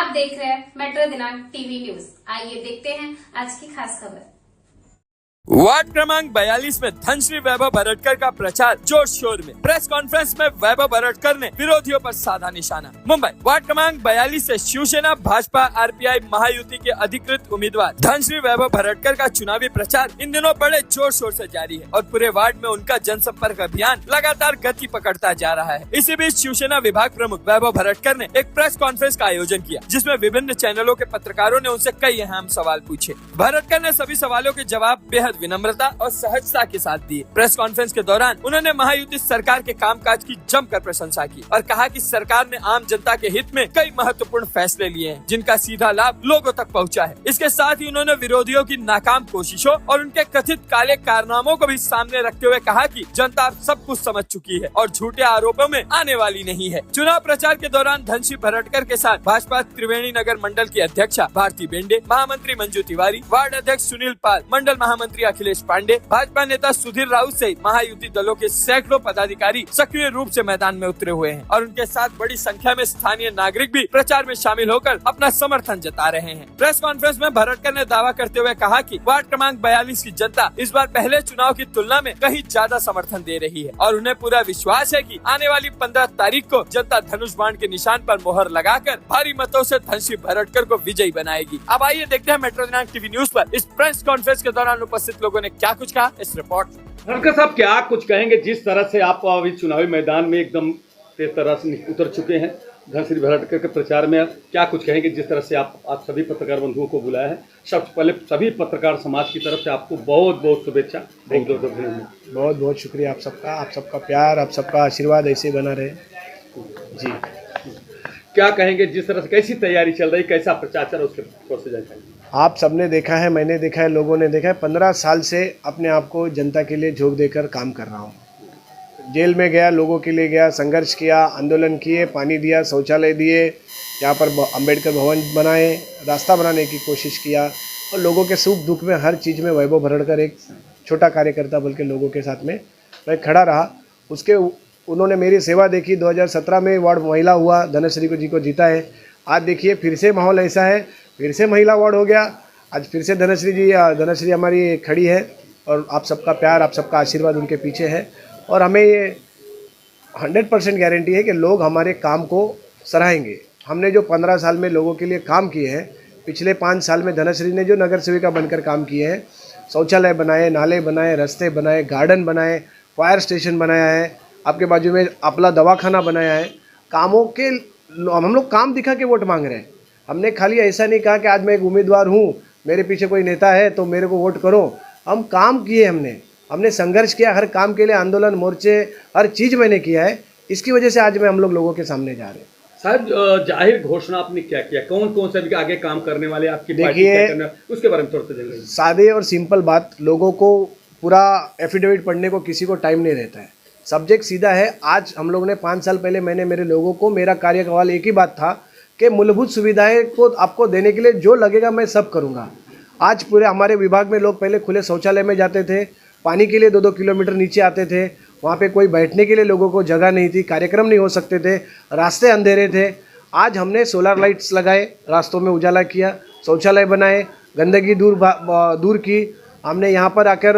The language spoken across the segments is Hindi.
आप देख रहे हैं मेट्रो दिनांक टीवी न्यूज। आइए देखते हैं आज की खास खबर। वार्ड क्रमांक 42 में धनश्री वैभव भरटकर का प्रचार जोर शोर में। प्रेस कॉन्फ्रेंस में वैभव भरटकर ने विरोधियों पर साधा निशाना। मुंबई वार्ड क्रमांक 42 से शिवसेना भाजपा आरपीआई महायुति के अधिकृत उम्मीदवार धनश्री वैभव भरटकर का चुनावी प्रचार इन दिनों बड़े जोर शोर से जारी है और पूरे वार्ड में उनका जनसंपर्क अभियान लगातार गति पकड़ता जा रहा है। इसी बीच शिवसेना विभाग प्रमुख वैभव भरटकर ने एक प्रेस कॉन्फ्रेंस का आयोजन किया, जिसमें विभिन्न चैनलों के पत्रकारों ने उनसे कई अहम सवाल पूछे। भरटकर ने सभी सवालों के जवाब बेहद विनम्रता और सहजता के साथ दिए। प्रेस कॉन्फ्रेंस के दौरान उन्होंने महायुति सरकार के कामकाज की जमकर प्रशंसा की और कहा कि सरकार ने आम जनता के हित में कई महत्वपूर्ण फैसले लिए हैं, जिनका सीधा लाभ लोगों तक पहुंचा है। इसके साथ ही उन्होंने विरोधियों की नाकाम कोशिशों और उनके कथित काले कारनामों को भी सामने रखते हुए कहा कि जनता सब कुछ समझ चुकी है और झूठे आरोपों में आने वाली नहीं है। चुनाव प्रचार के दौरान धनश्री भरटकर के साथ भाजपा त्रिवेणी नगर मंडल की अध्यक्षा भारती बेंडे, महामंत्री मंजू तिवारी, वार्ड अध्यक्ष सुनील पाल, मंडल महामंत्री अखिलेश पांडे, भाजपा नेता सुधीर राउत सहित महायुति दलों के सैकड़ों पदाधिकारी सक्रिय रूप से मैदान में उतरे हुए हैं और उनके साथ बड़ी संख्या में स्थानीय नागरिक भी प्रचार में शामिल होकर अपना समर्थन जता रहे हैं। प्रेस कॉन्फ्रेंस में भरटकर ने दावा करते हुए कहा कि वार्ड क्रमांक 42 की जनता इस बार पहले चुनाव की तुलना में कहीं ज्यादा समर्थन दे रही है और उन्हें पूरा विश्वास है कि आने वाली 15 तारीख को जनता धनुष बाण के निशान पर मोहर लगाकर भारी मतों से धनश्री भरटकर को विजयी बनाएगी। अब आइए देखते हैं मेट्रो दिनांक टीवी न्यूज पर इस प्रेस कॉन्फ्रेंस के दौरान उपस्थित लोगों ने क्या कुछ कहा, इस रिपोर्ट। भरटकर साहब, क्या कुछ कहेंगे जिस तरह से आप अभी चुनावी मैदान में एकदम तेज तरह से उतर चुके हैं धनश्री भरटकर के प्रचार में, क्या कुछ कहेंगे जिस तरह से आप सभी पत्रकार बंधुओं को बुलाया है? सबसे पहले सभी पत्रकार समाज की तरफ से आपको बहुत बहुत शुभेच्छा, बहुत बहुत शुक्रिया आप सबका प्यार, आप सबका आशीर्वाद ऐसे बना रहे जी। क्या कहेंगे जिस तरह से कैसी तैयारी चल रही, कैसा प्रचार चल रहा, उसके तौर से जानकारी? आप सबने देखा है, मैंने देखा है, लोगों ने देखा है। 15 साल से अपने आप को जनता के लिए झोंक देकर काम कर रहा हूँ। जेल में गया, लोगों के लिए गया, संघर्ष किया, आंदोलन किए, पानी दिया, शौचालय दिए, यहाँ पर अंबेडकर भवन बनाए, रास्ता बनाने की कोशिश किया और लोगों के सुख दुख में हर चीज़ में वैभव भरटकर एक छोटा कार्यकर्ता बल्कि लोगों के साथ में मैं खड़ा रहा। उसके उन्होंने मेरी सेवा देखी। 2017 में वार्ड महिला हुआ, धनश्री जी को जीता है। आज देखिए फिर से माहौल ऐसा है, फिर से महिला वार्ड हो गया। आज फिर से धनश्री हमारी खड़ी है और आप सबका प्यार, आप सबका आशीर्वाद उनके पीछे है और हमें ये 100% गारंटी है कि लोग हमारे काम को सराहेंगे। हमने जो 15 साल में लोगों के लिए काम किए हैं, पिछले 5 साल में धनश्री ने जो नगर सेविका बनकर काम किए हैं, शौचालय बनाए, नाले बनाए, रास्ते बनाए, गार्डन बनाए, फायर स्टेशन बनाया है, आपके बाजू में अपना दवाखाना बनाया है। कामों के हम लोग काम दिखा के वोट मांग रहे हैं। हमने खाली ऐसा नहीं कहा कि आज मैं एक उम्मीदवार हूँ, मेरे पीछे कोई नेता है तो मेरे को वोट करो। हम काम किए, हमने संघर्ष किया, हर काम के लिए आंदोलन, मोर्चे, हर चीज़ मैंने किया है। इसकी वजह से आज हम लोग लोगों के सामने जा रहे हैं। साहब, जाहिर घोषणा आपने क्या किया, कौन कौन से आगे काम करने वाले आपकी पार्टी क्या करना, उसके बारे में थोड़ा सा जानिए। सादे और सिंपल बात, लोगों को पूरा एफिडेविट पढ़ने को किसी को टाइम नहीं रहता है। सब्जेक्ट सीधा है। आज हम लोगों ने 5 साल पहले मैंने मेरे लोगों को, मेरा कार्यकाल एक ही बात था कि मूलभूत सुविधाएं को आपको देने के लिए जो लगेगा मैं सब करूंगा। आज पूरे हमारे विभाग में लोग पहले खुले शौचालय में जाते थे, पानी के लिए 2-2 किलोमीटर नीचे आते थे, वहाँ पे कोई बैठने के लिए लोगों को जगह नहीं थी, कार्यक्रम नहीं हो सकते थे, रास्ते अंधेरे थे। आज हमने सोलर लाइट्स लगाए, रास्तों में उजाला किया, शौचालय बनाए, गंदगी दूर की। हमने यहाँ पर आकर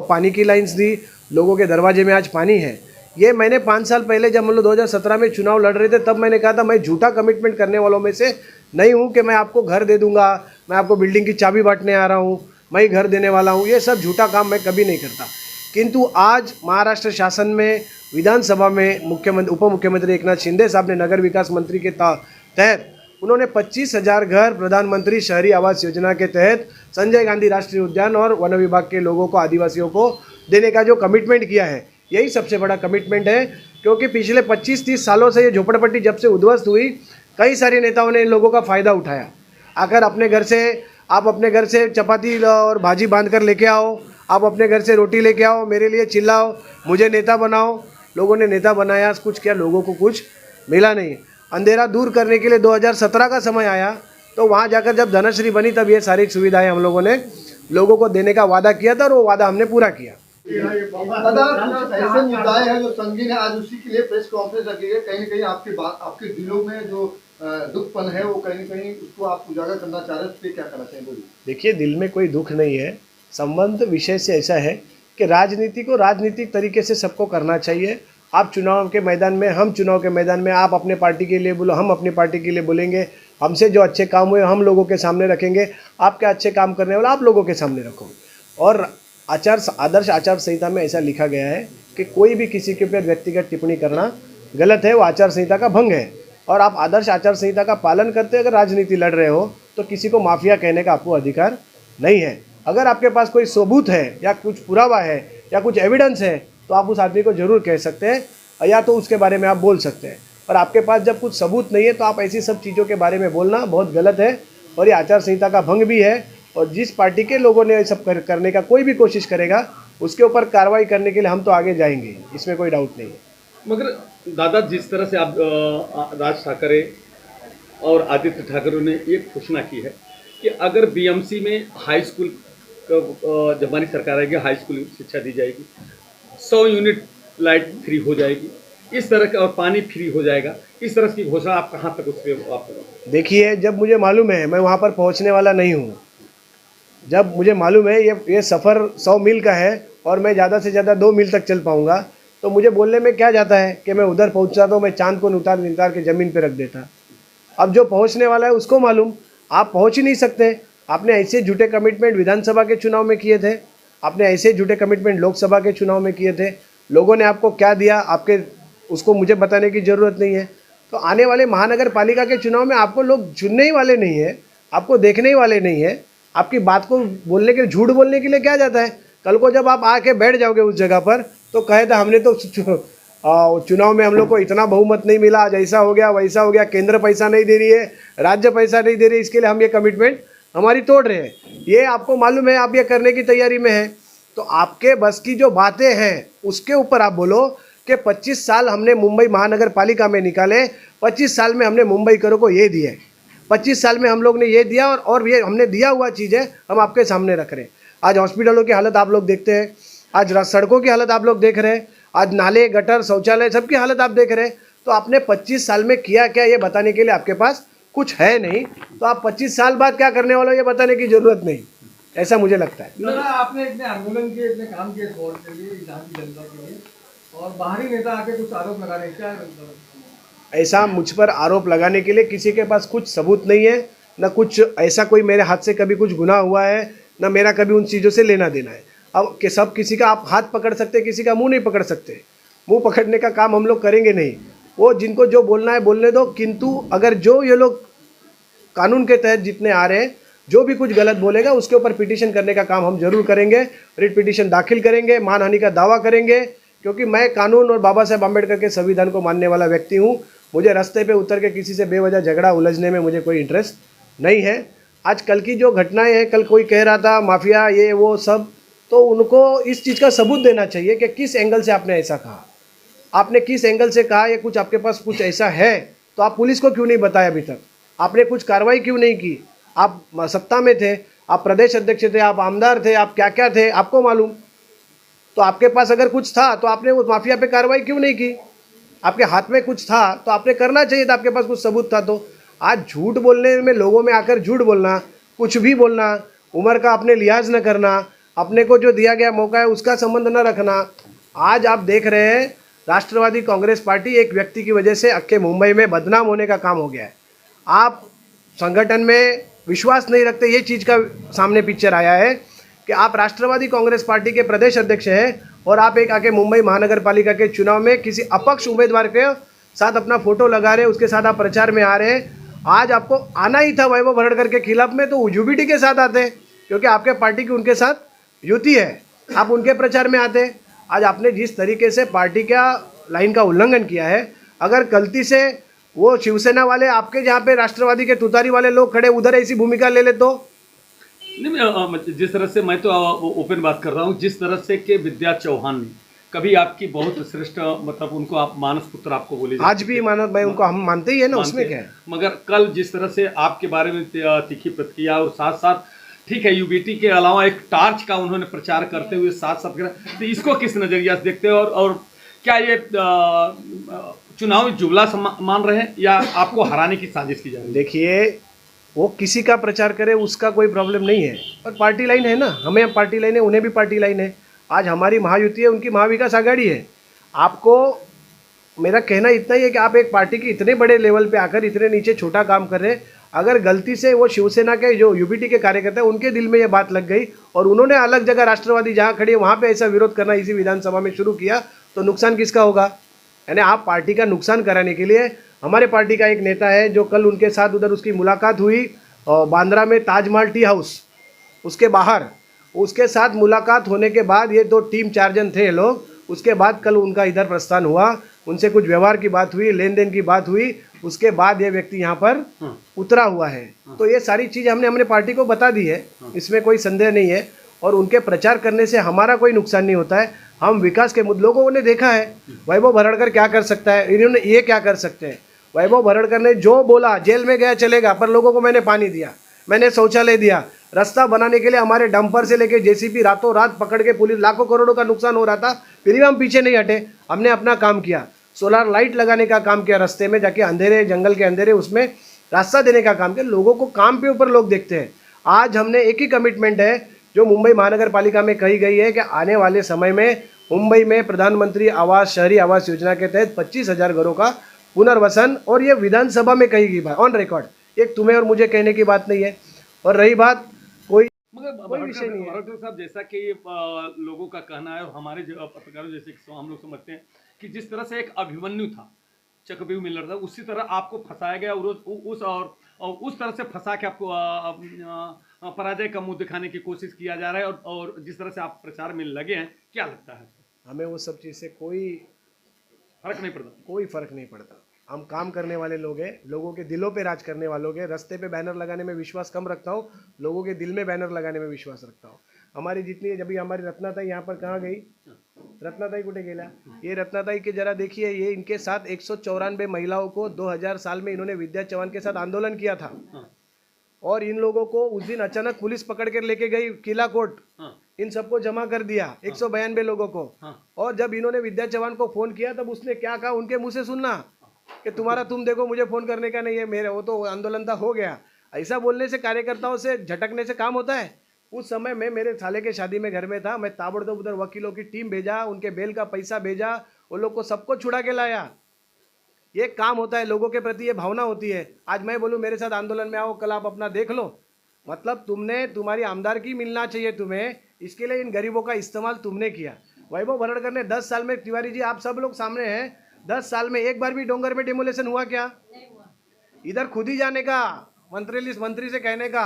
पानी की लाइन्स दी, लोगों के दरवाजे में आज पानी है। ये मैंने 5 साल पहले जब हम लोग 2017 में चुनाव लड़ रहे थे तब मैंने कहा था मैं झूठा कमिटमेंट करने वालों में से नहीं हूँ कि मैं आपको घर दे दूंगा, मैं आपको बिल्डिंग की चाबी बांटने आ रहा हूँ, मैं ही घर देने वाला हूँ। ये सब झूठा काम मैं कभी नहीं करता। किंतु आज महाराष्ट्र शासन में, विधानसभा में मुख्यमंत्री, उप मुख्यमंत्री एकनाथ शिंदे साहब ने नगर विकास मंत्री के तहत उन्होंने 25,000 घर प्रधानमंत्री शहरी आवास योजना के तहत संजय गांधी राष्ट्रीय उद्यान और वन विभाग के लोगों को, आदिवासियों को देने का जो कमिटमेंट किया है, यही सबसे बड़ा कमिटमेंट है। क्योंकि पिछले 25-30 सालों से ये झोपड़पट्टी जब से उद्ध्वस्त हुई, कई सारे नेताओं ने इन लोगों का फ़ायदा उठाया। अगर आप अपने घर से चपाती और भाजी बांध कर लेके आओ, आप अपने घर से रोटी लेके आओ, मेरे लिए चिल्लाओ, मुझे नेता बनाओ। लोगों ने नेता बनाया, कुछ किया, लोगों को कुछ मिला नहीं। अंधेरा दूर करने के लिए 2017 का समय आया तो वहाँ जाकर जब धनश्री बनी तब ये सारी सुविधाएं हम लोगों ने लोगों को देने का वादा किया था और वो वादा हमने पूरा किया। ऐसे मुद्दाएं हैं जो संगीन है, आज उसी के लिए प्रेस कॉन्फ्रेंस रखी है। कहीं न कहीं आपके दिलों में जो दुखपन है वो कहीं न कहीं उसको आप उजागर करना चाह रहे हैं, उस पर क्या कहना चाहेंगे? बोलिए। देखिए, दिल में कोई दुख नहीं है। संबंध विषय से ऐसा है कि राजनीति को राजनीतिक तरीके से सबको करना चाहिए। आप चुनाव के मैदान में, हम चुनाव के मैदान में, आप अपने पार्टी के लिए बोलो, हम अपनी पार्टी के लिए बोलेंगे। हमसे जो अच्छे काम हुए हम लोगों के सामने रखेंगे, आपके अच्छे काम करने वाला आप लोगों के सामने रखो। और आदर्श आचार संहिता में ऐसा लिखा गया है कि कोई भी किसी के ऊपर व्यक्तिगत टिप्पणी करना गलत है, वो आचार संहिता का भंग है। और आप आदर्श आचार संहिता का पालन करते अगर राजनीति लड़ रहे हो तो किसी को माफिया कहने का आपको अधिकार नहीं है। अगर आपके पास कोई सबूत है या कुछ पुरावा है या कुछ एविडेंस है तो आप उस आदमी को जरूर कह सकते हैं या तो उसके बारे में आप बोल सकते हैं। पर आपके पास जब कुछ सबूत नहीं है तो आप ऐसी सब चीज़ों के बारे में बोलना बहुत गलत है और ये आचार संहिता का भंग भी है। और जिस पार्टी के लोगों ने ये सब करने का कोई भी कोशिश करेगा उसके ऊपर कार्रवाई करने के लिए हम तो आगे जाएंगे, इसमें कोई डाउट नहीं है। मगर दादा, जिस तरह से आप राज ठाकरे और आदित्य ठाकरे ने एक घोषणा की है कि अगर बीएमसी में हाई स्कूल जब हमारी सरकार आएगी हाई स्कूल शिक्षा दी जाएगी, 100 यूनिट लाइट फ्री हो जाएगी, इस तरह का, और पानी फ्री हो जाएगा, इस तरह की घोषणा आप कहाँ तक उस पर आप? देखिए, जब मुझे मालूम है, मैं वहाँ पर पहुँचने वाला नहीं हूँ। जब मुझे मालूम है ये सफ़र 100 मील का है और मैं ज़्यादा से ज़्यादा 2 मील तक चल पाऊँगा, तो मुझे बोलने में क्या जाता है कि मैं उधर पहुँचता तो मैं चांद को उतार के ज़मीन पे रख देता। अब जो पहुँचने वाला है उसको मालूम, आप पहुँच ही नहीं सकते। आपने ऐसे झूठे कमिटमेंट विधानसभा के चुनाव में किए थे, आपने ऐसे झूठे कमिटमेंट लोकसभा के चुनाव में किए थे। लोगों ने आपको क्या दिया आपके, उसको मुझे बताने की ज़रूरत नहीं है। तो आने वाले महानगर पालिका के चुनाव में आपको लोग चुनने ही वाले नहीं है, आपको देखने ही वाले नहीं है। आपकी बात को बोलने के, झूठ बोलने के लिए क्या जाता है? कल को जब आप आके बैठ जाओगे उस जगह पर तो कहे था हमने तो चुनाव में हम लोग को इतना बहुमत नहीं मिला, आज ऐसा हो गया वैसा हो गया, केंद्र पैसा नहीं दे रही है, राज्य पैसा नहीं दे रही, इसके लिए हम ये कमिटमेंट हमारी तोड़ रहे हैं। ये आपको मालूम है, आप ये करने की तैयारी में हैं। तो आपके बस की जो बातें हैं उसके ऊपर आप बोलो कि 25 साल हमने मुंबई महानगर पालिका में निकाले, 25 साल में हमने मुंबई करो को ये दिए, 25 साल में हम लोग ने ये दिया और ये हमने दिया हुआ चीज़ें हम आपके सामने रख रहे हैं। आज हॉस्पिटलों की हालत आप लोग देखते हैं, आज सड़कों की हालत आप लोग देख रहे हैं, आज नाले गटर शौचालय सबकी हालत आप देख रहे हैं। तो आपने 25 साल में किया क्या ये बताने के लिए आपके पास कुछ है नहीं, तो आप 25 साल बाद क्या करने वाले हो ये बताने की जरूरत नहीं, ऐसा मुझे लगता है। दादा, आपने इतने आंदोलन किए, इतने काम किए वोट के लिए, यहाँ की जनता के लिए, और बाहरी नेता आके कुछ आरोप लगा रहे हैं, क्या मतलब? ऐसा मुझ पर आरोप लगाने के लिए किसी के पास कुछ सबूत नहीं है, न कुछ ऐसा कोई मेरे हाथ से कभी कुछ गुनाह हुआ है, न मेरा कभी उन चीज़ों से लेना देना है। अब कि सब किसी का आप हाथ पकड़ सकते, किसी का मुंह नहीं पकड़ सकते। मुंह पकड़ने का काम हम लोग करेंगे नहीं। वो जिनको जो बोलना है बोलने दो, किंतु अगर जो ये लोग कानून के तहत जितने आ रहे हैं, जो भी कुछ गलत बोलेगा उसके ऊपर पिटीशन करने का काम हम जरूर करेंगे, रिट पिटीशन दाखिल करेंगे, मानहानि का दावा करेंगे। क्योंकि मैं कानून और बाबा साहेब अम्बेडकर के संविधान को मानने वाला व्यक्ति हूँ। मुझे रास्ते पे उतर के किसी से बेवजह झगड़ा उलझने में मुझे कोई इंटरेस्ट नहीं है। आज कल की जो घटनाएं हैं, कल कोई कह रहा था माफिया ये वो सब, तो उनको इस चीज़ का सबूत देना चाहिए कि किस एंगल से आपने ऐसा कहा, आपने किस एंगल से कहा, या कुछ आपके पास कुछ ऐसा है तो आप पुलिस को क्यों नहीं बताया अभी तक, आपने कुछ कार्रवाई क्यों नहीं की? आप सत्ता में थे, आप प्रदेश अध्यक्ष थे, आप आमदार थे, आप क्या क्या थे आपको मालूम। तो आपके पास अगर कुछ था तो आपने उस माफिया पे कार्रवाई क्यों नहीं की? आपके हाथ में कुछ था तो आपने करना चाहिए था, आपके पास कुछ सबूत था तो। आज झूठ बोलने में, लोगों में आकर झूठ बोलना, कुछ भी बोलना, उम्र का अपने लिहाज न करना, अपने को जो दिया गया मौका है उसका संबंध न रखना। आज आप देख रहे हैं राष्ट्रवादी कांग्रेस पार्टी एक व्यक्ति की वजह से अक्के मुंबई में बदनाम होने का काम हो गया है। आप संगठन में विश्वास नहीं रखते, ये चीज़ का सामने पिक्चर आया है कि आप राष्ट्रवादी कांग्रेस पार्टी के प्रदेश अध्यक्ष हैं और आप एक आके मुंबई महानगर पालिका के चुनाव में किसी अपक्ष उम्मीदवार के साथ अपना फोटो लगा रहे हैं, उसके साथ आप प्रचार में आ रहे हैं। आज आपको आना ही था वैभव भरड़कर के खिलाफ में, तो यूबीटी के साथ आते हैं क्योंकि आपके पार्टी की उनके साथ युति है, आप उनके प्रचार में आते हैं। आज आपने जिस तरीके से पार्टी का लाइन का उल्लंघन किया है, अगर गलती से वो शिवसेना वाले आपके जहाँ पे राष्ट्रवादी के तुतारी वाले लोग खड़े उधर ऐसी भूमिका ले ले तो नहीं, जिस तरह से मैं तो ओपन बात कर रहा हूँ, जिस तरह से कि विद्या चौहान ने कभी आपकी बहुत श्रेष्ठ, मतलब उनको आप मानस पुत्र आपको बोले, आज भी मानस भाई उनको हम मानते ही है ना, उसमें क्या है। मगर कल जिस तरह से आपके बारे में तीखी प्रतिक्रिया और साथ साथ ठीक है यूबीटी के अलावा एक टार्च का उन्होंने प्रचार करते हुए साथ साथ, तो इसको किस नजरिया से देखते हैं और क्या ये चुनावी जुमला मान रहे हैं या आपको हराने की साजिश की जा रही है? देखिए, वो किसी का प्रचार करे उसका कोई प्रॉब्लम नहीं है, पर पार्टी लाइन है ना, हमें पार्टी लाइन है, उन्हें भी पार्टी लाइन है। आज हमारी महायुति है, उनकी महाविकास आघाड़ी है। आपको मेरा कहना इतना ही है कि आप एक पार्टी के इतने बड़े लेवल पे आकर इतने नीचे छोटा काम कर रहे हैं, अगर गलती से वो शिवसेना के जो यूबीटी के कार्यकर्ता हैं उनके दिल में ये बात लग गई और उन्होंने अलग जगह राष्ट्रवादी जहाँ खड़ी है वहाँ पे ऐसा विरोध करना इसी विधानसभा में शुरू किया, तो नुकसान किसका होगा? यानी आप पार्टी का नुकसान कराने के लिए, हमारे पार्टी का एक नेता है जो कल उनके साथ उधर उसकी मुलाकात हुई बांद्रा में ताजमहल टी हाउस उसके बाहर, उसके साथ मुलाकात होने के बाद ये 2 टीम 4 जन थे लोग, उसके बाद कल उनका इधर प्रस्थान हुआ, उनसे कुछ व्यवहार की बात हुई, लेन देन की बात हुई, उसके बाद ये व्यक्ति यहाँ पर उतरा हुआ है। तो ये सारी चीज़ हमने अपने पार्टी को बता दी है, इसमें कोई संदेह नहीं है। और उनके प्रचार करने से हमारा कोई नुकसान नहीं होता है। हम विकास के मुद्दों को उन्हें देखा है, वैभव भरड़कर क्या कर सकता है, इन्होंने ये क्या कर सकते हैं। वैभव भरड़कर ने जो बोला, जेल में गया चलेगा, पर लोगों को मैंने पानी दिया, मैंने शौचालय दिया, रास्ता बनाने के लिए हमारे डंपर से लेके जेसीबी रातों रात पकड़ के पुलिस, लाखों करोड़ों का नुकसान हो रहा था, फिर भी हम पीछे नहीं हटे, हमने अपना काम किया। सोलर लाइट लगाने का काम किया, रास्ते में जाके अंधेरे जंगल के अंधेरे उसमें रास्ता देने का काम किया। लोगों को काम पे ऊपर लोग देखते हैं। आज हमने एक ही कमिटमेंट है जो मुंबई महानगर पालिका में कही गई है कि आने वाले समय में मुंबई में प्रधानमंत्री आवास, शहरी आवास योजना के तहत 25,000 घरों का पुनर्वसन, और ये विधानसभा में कही गई बात ऑन रिकॉर्ड, एक तुम्हें और मुझे कहने की बात नहीं है। और रही बात कोई विषय नहीं है। भरड़कर साहब, जैसा कि लोगों का कहना है और हमारे पत्रकारों जैसे हम लोग समझते हैं कि जिस तरह से एक अभिमन्यु था, चक्रव्यूह मिलर था, उसी तरह आपको फंसाया गया और उस तरह से फंसा के आपको पराजय का मुंह दिखाने की कोशिश किया जा रहा है। और जिस तरह से आप प्रचार में लगे हैं, क्या लगता है? हमें वो सब चीज़ से कोई फर्क नहीं पड़ता? कोई फर्क नहीं पड़ता। हम काम करने वाले लोग हैं, लोगों के दिलों पे राज करने वालों के। रास्ते पे बैनर लगाने में विश्वास कम रखता हूँ, लोगों के दिल में बैनर लगाने में विश्वास रखता हूँ। हमारी जितनी, जब हमारी रत्नाताई यहाँ पर कहाँ गई, रत्नाताई कुठे गेला, ये रत्नाताई के जरा देखिए, ये इनके साथ 194 महिलाओं को 2000 साल में इन्होंने विद्या चौहान के साथ आंदोलन किया था। और इन लोगों को उस दिन अचानक पुलिस पकड़ कर लेके गई किला कोर्ट, इन सबको जमा कर दिया 192 लोगों को। और जब इन्होंने विद्या चौहान को फोन किया तब उसने क्या कहा, उनके मुंह से सुनना कि तुम्हारा तुम देखो, मुझे फोन करने का नहीं है, मेरे वो तो आंदोलन था, हो गया। ऐसा बोलने से, कार्यकर्ताओं से झटकने से काम होता है? उस समय मैं मेरे साले के शादी में घर में था, मैं ताबड़तोड़ उधर वकीलों की टीम भेजा, उनके बेल का पैसा भेजा, वो लोग को सबको छुड़ा के लाया। ये काम होता है, लोगों के प्रति ये भावना होती है। आज मैं बोलूँ मेरे साथ आंदोलन में आओ, कल आप अपना देख लो, मतलब तुमने, तुम्हारी आमदारकी मिलना चाहिए तुम्हें, इसके लिए इन गरीबों का इस्तेमाल तुमने किया। वैभव भरड़कर ने 10 साल में, तिवारी जी आप सब लोग सामने हैं, 10 साल में एक बार भी डोंगर में डेमोलेशन हुआ क्या? इधर खुद ही जाने का, मंत्री से कहने का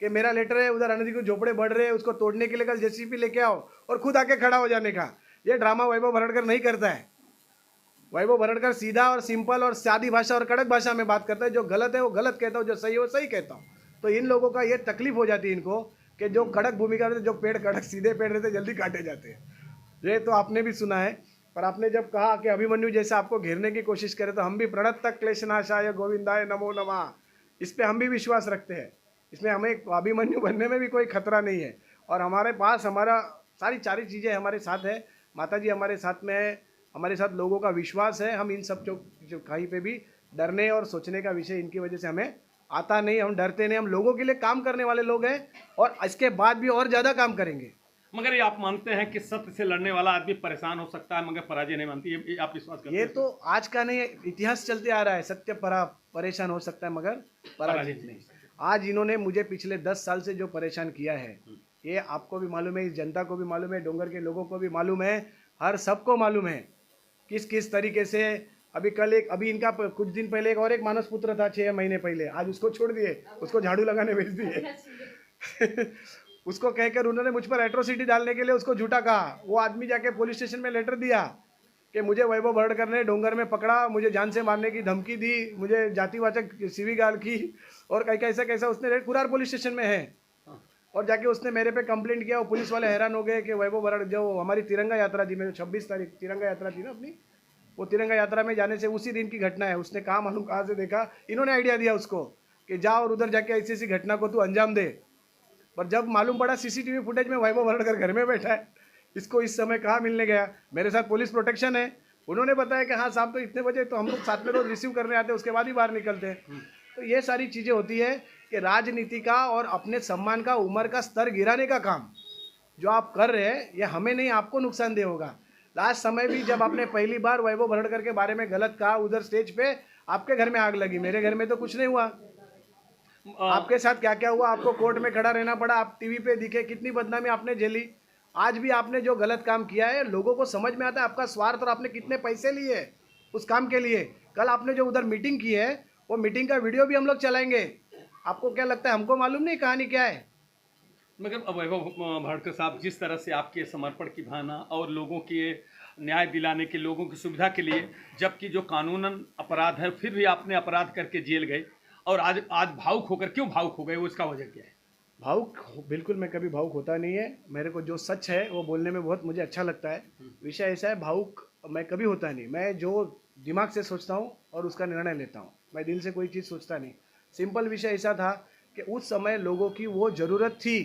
कि मेरा लेटर है, उधर अनधिकृत झोपड़े बढ़ रहे हैं, उसको तोड़ने के लिए कल जेसीबी लेके आओ, और खुद आके खड़ा हो जाने का। ये ड्रामा वैभव भरड़कर नहीं करता है। वैभव भरड़कर सीधा और सिंपल और सादी भाषा और कड़क भाषा में बात करता है। जो गलत है वो गलत कहता हूँ, जो सही है वो सही कहता हूँ। तो इन लोगों का ये तकलीफ हो जाती है इनको कि जो कड़क भूमिका रहते, जो पेड़ कड़क सीधे पेड़ रहते, जल्दी काटे जाते हैं। ये तो आपने भी सुना है। पर आपने जब कहा कि अभिमन्यु जैसे आपको घेरने की कोशिश करे, तो हम भी प्रणत क्लेशनाशाय गोविंदाय नमो नमः, इस पर हम भी विश्वास रखते हैं। इसमें हमें अभिमन्यु बनने में भी कोई खतरा नहीं है। और हमारे पास हमारा सारी चीज़ें हमारे साथ है, माता जी हमारे साथ में है, हमारे साथ लोगों का विश्वास है। हम इन सब जो कहीं पे भी डरने और सोचने का विषय इनकी वजह से हमें आता नहीं। हम डरते नहीं, हम लोगों के लिए काम करने वाले लोग हैं और इसके बाद भी और ज़्यादा काम करेंगे। मगर ये आप मानते हैं कि सत्य से लड़ने वाला आदमी परेशान हो सकता है मगर पराजय नहीं मानती, ये आप विश्वास करते हैं? ये तो आज का नहीं, इतिहास चलते आ रहा है। सत्य परेशान हो सकता है मगर पराजित नहीं। आज इन्होंने मुझे पिछले 10 साल से जो परेशान किया है, ये आपको भी मालूम है, इस जनता को भी मालूम है, डोंगर के लोगों को भी मालूम है, हर सबको मालूम है किस किस तरीके से। अभी इनका कुछ दिन पहले एक मानस पुत्र था 6 महीने पहले, आज उसको छोड़ दिए, उसको झाड़ू लगाने भेज दिए उसको कहकर उन्होंने मुझ पर एट्रोसिटी डालने के लिए उसको झूठा कहा। वो आदमी जाके पुलिस स्टेशन में लेटर दिया कि मुझे वैभव भरड़कर ने डोंगर में पकड़ा, मुझे जान से मारने की धमकी दी, मुझे जातिवाचक सीवी गाल की, और कैसा उसने कुरार पुलिस स्टेशन में है। और जाके उसने मेरे पे कंप्लेंट किया। वो पुलिस वाले हैरान हो गए कि वैभव भरड़, जो हमारी तिरंगा यात्रा थी, मेरे 26 तारीख तिरंगा यात्रा थी ना अपनी, वो तिरंगा यात्रा में जाने से उसी दिन की घटना है। उसने कहा मालूम कहाँ से देखा, इन्होंने आइडिया दिया उसको कि जा और उधर जाके ऐसी ऐसी घटना को तू अंजाम दे। पर जब मालूम पड़ा सीसीटीवी फुटेज में वैभव भरड़कर घर में बैठा है, इसको इस समय कहाँ मिलने गया। मेरे साथ पुलिस प्रोटेक्शन है, उन्होंने बताया कि हाँ साहब तो इतने बजे तो हम लोग साथ में रोज रिसीव करने आते हैं, उसके बाद ही बाहर निकलते हैं। तो ये सारी चीज़ें होती है कि राजनीति का और अपने सम्मान का, उम्र का स्तर गिराने का काम जो आप कर रहे हैं, ये हमें नहीं आपको नुकसानदेह होगा। लास्ट समय भी जब आपने पहली बार वैभव भरड़कर के बारे में गलत कहा उधर स्टेज पे, आपके घर में आग लगी, मेरे घर में तो कुछ नहीं हुआ। आपके साथ क्या क्या हुआ, आपको कोर्ट में खड़ा रहना पड़ा, आप टीवी पे दिखे, कितनी बदनामी आपने झेली। आज भी आपने जो गलत काम किया है लोगों को समझ में आता है आपका स्वार्थ और आपने कितने पैसे लिए उस काम के लिए। कल आपने जो उधर मीटिंग की है वो मीटिंग का वीडियो भी हम लोग चलाएंगे। आपको क्या लगता है हमको मालूम नहीं कहानी क्या है? मगर वैभव भरड़कर साहब, जिस तरह से आपके समर्पण की भावना और लोगों के न्याय दिलाने के, लोगों की सुविधा के लिए, जबकि जो कानूनन अपराध है फिर भी आपने अपराध करके जेल गए और आज भावुक होकर क्यों भावुक हो गए, वो इसका वजह क्या है? भावुक बिल्कुल मैं कभी भावुक होता नहीं है। मेरे को जो सच है वो बोलने में बहुत मुझे अच्छा लगता है। विषय ऐसा है, भावुक मैं कभी होता नहीं। मैं जो दिमाग से सोचता हूँ और उसका निर्णय लेता हूँ, मैं दिल से कोई चीज़ सोचता नहीं। सिंपल विषय ऐसा था कि उस समय लोगों की वो ज़रूरत थी।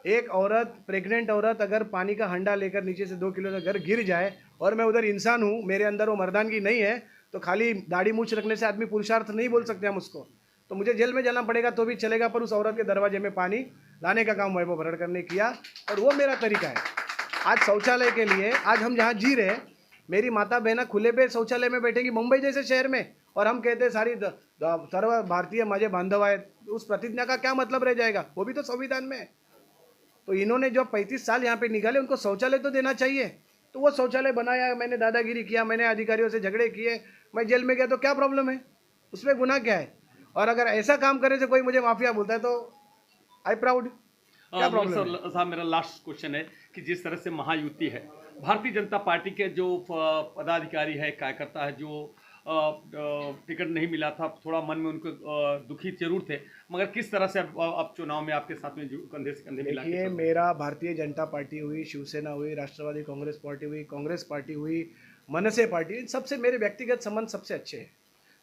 एक औरत, प्रेग्नेंट औरत अगर पानी का हंडा लेकर नीचे से 2 किलो का घर गिर जाए और मैं उधर इंसान हूँ, मेरे अंदर वो मर्दानगी नहीं है, तो खाली दाढ़ी मूछ रखने से आदमी पुरुषार्थ नहीं बोल सकते हम उसको। तो मुझे जेल में जाना पड़ेगा तो भी चलेगा, पर उस औरत के दरवाजे में पानी लाने का काम वैभव भरड़कर ने किया और वो मेरा तरीका है। आज शौचालय के लिए, आज हम जहाँ जी रहे, मेरी माता बहना खुले पे शौचालय में बैठेंगी मुंबई जैसे शहर में, और हम कहते हैं सारी सर्व भारतीय माझे बांधव है। उस प्रतिज्ञा का क्या मतलब रह जाएगा? वो भी तो संविधान में है। तो इन्होंने जो 35 साल यहाँ पे निकाले, उनको शौचालय तो देना चाहिए। तो वो शौचालय बनाया, मैंने दादागिरी किया, मैंने अधिकारियों से झगड़े किए, मैं जेल में गया, तो क्या प्रॉब्लम है? उसमें गुनाह क्या है? और अगर ऐसा काम करे से कोई मुझे माफिया बोलता है तो आई प्राउड, क्या प्रॉब्लम है? साहब, मेरा लास्ट क्वेश्चन है कि जिस तरह से महायुति है, भारतीय जनता पार्टी के जो पदाधिकारी है, कार्यकर्ता है, जो टिकट नहीं मिला था, थोड़ा मन में उनको दुखी जरूर थे, मगर किस तरह से अब चुनाव में आपके साथ में कंधे से कंधे मिला? देखिए, मेरा भारतीय जनता पार्टी हुई, शिवसेना हुई, राष्ट्रवादी कांग्रेस पार्टी हुई, कांग्रेस पार्टी हुई, मनसे पार्टी, इन सबसे मेरे व्यक्तिगत संबंध सबसे अच्छे हैं।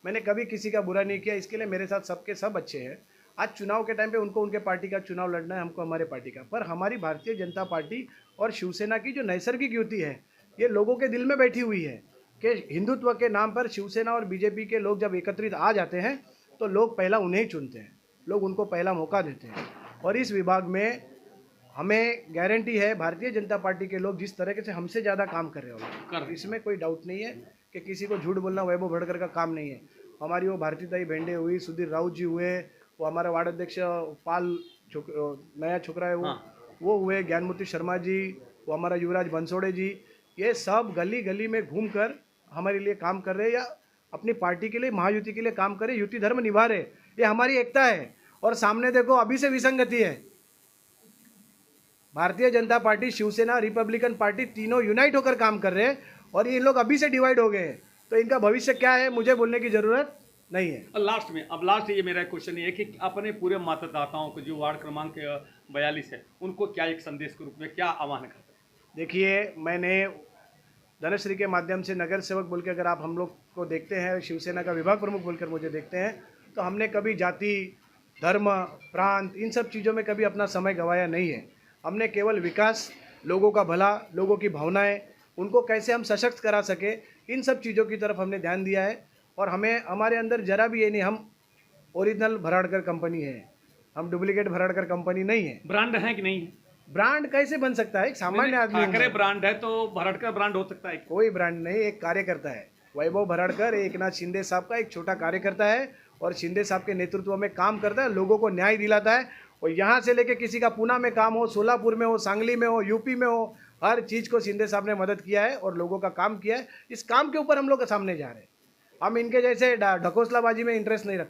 मैंने कभी किसी का बुरा नहीं किया, इसके लिए मेरे साथ सबके सब अच्छे हैं। आज चुनाव के टाइम पे उनको उनके पार्टी का चुनाव लड़ना है, हमको हमारे पार्टी का। पर हमारी भारतीय जनता पार्टी और शिवसेना की जो नैसर्गिक युति है, ये लोगों के दिल में बैठी हुई है कि हिंदुत्व के नाम पर शिवसेना और बीजेपी के लोग जब एकत्रित आ जाते हैं तो लोग पहला उन्हें ही चुनते हैं, लोग उनको पहला मौका देते हैं। और इस विभाग में हमें गारंटी है, भारतीय जनता पार्टी के लोग जिस तरीके से हमसे ज़्यादा काम कर रहे होंगे, इसमें कोई डाउट नहीं है कि किसी को झूठ बोलना वैभव भरड़कर का काम नहीं है। हमारी वो भारतीताई भेंडे हुई, सुधीर राउत जी हुए, वो हमारा वार्ड अध्यक्ष पाल नया छोकरा है वो हुए, ज्ञानमूर्ति शर्मा जी, वो हमारा युवराज बंसोड़े जी, ये सब गली गली में घूमकर हमारे लिए काम कर रहे हैं या अपनी पार्टी के लिए, महायुति के लिए काम कर रहे, युति धर्म निभा रहे। ये हमारी एकता है। और सामने देखो अभी से विसंगति है। Bharatiya Janata party, Shiv Sena, Republican party तीनों यूनाइट होकर काम कर रहे हैं और ये लोग अभी से डिवाइड हो गए हैं। तो इनका भविष्य क्या है मुझे बोलने की जरूरत नहीं है। लास्ट ये मेरा क्वेश्चन ये है कि अपने पूरे मतदाताओं को, जो वार्ड क्रमांक 42 है, उनको क्या एक संदेश के रूप में क्या आह्वान करते हैं? देखिए, मैंने धनश्री के माध्यम से नगर सेवक बोल के अगर आप हम लोग को देखते हैं, शिवसेना का विभाग प्रमुख बोलकर मुझे देखते हैं, तो हमने कभी जाति, धर्म, प्रांत, इन सब चीज़ों में कभी अपना समय गंवाया नहीं है। हमने केवल विकास, लोगों का भला, लोगों की भावनाएं, उनको कैसे हम सशक्त करा सके, इन सब चीज़ों की तरफ हमने ध्यान दिया है। और हमारे अंदर जरा भी ये नहीं, हम ओरिजिनल भरड़कर कंपनी है, हम डुप्लीकेट भरड़कर कंपनी नहीं है। ब्रांड है कि नहीं? ब्रांड कैसे बन सकता है? एक सामान्य आदमी ठाकरे ब्रांड है तो भरड़कर ब्रांड हो सकता है? कोई ब्रांड नहीं, एक कार्यकर्ता है। वैभव भरड़कर एकनाथ शिंदे साहब का एक छोटा कार्यकर्ता है और शिंदे साहब के नेतृत्व में काम करता है, लोगों को न्याय दिलाता है। और यहाँ से लेके किसी का पूना में काम हो, सोलापुर में हो, सांगली में हो, यूपी में हो, हर चीज़ को शिंदे साहब ने मदद किया है और लोगों का काम किया है। इस काम के ऊपर हम लोग सामने जा रहे हैं। हम इनके जैसे ढकोसलाबाजी में इंटरेस्ट नहीं रखते।